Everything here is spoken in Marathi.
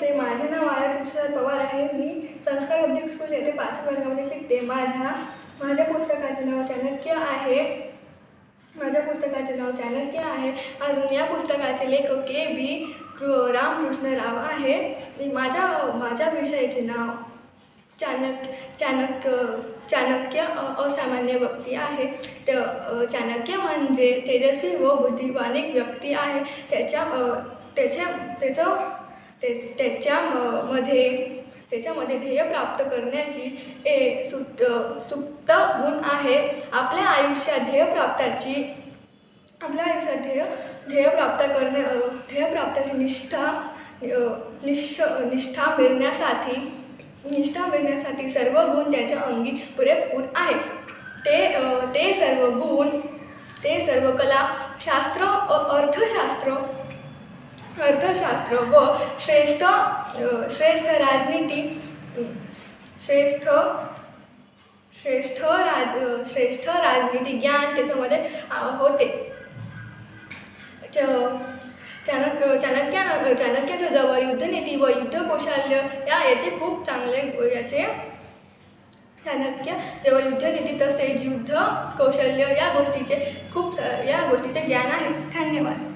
नमस्ते, माझे नाव आरती तुषार पवार आहे. मी संस्कार पब्लिक स्कूल येथे 5वी वर्गामध्ये शिकते. माझ्या पुस्तकाचे नाव चाणक्य आहे. अजून या पुस्तकाचे लेखक के.बी. रामकृष्ण राव आहे. माझ्या विषयाचे नाव चाणक्य असामान्य व्यक्ती आहे. चाणक्य म्हणजे तेजस्वी व बुद्धिमान व्यक्ती आहे. त्याच्यामध्ये ध्येय प्राप्त करण्याची सुप्त गुण आहे. आपल्या आयुष्यात ध्येय प्राप्ताची निष्ठा मिळण्यासाठी सर्व गुण त्याच्या अंगी पुरेपूर आहे. ते सर्व कला शास्त्र, अर्थशास्त्र व श्रेष्ठ राजनीती ज्ञान त्याच्यामध्ये होते. चाणक्याच्या जवळ युद्धनीती व युद्ध कौशल्य याचे खूप चांगले चाणक्य जवळ युद्धनीती तसेच युद्ध कौशल्य या गोष्टीचे ज्ञान आहे. धन्यवाद.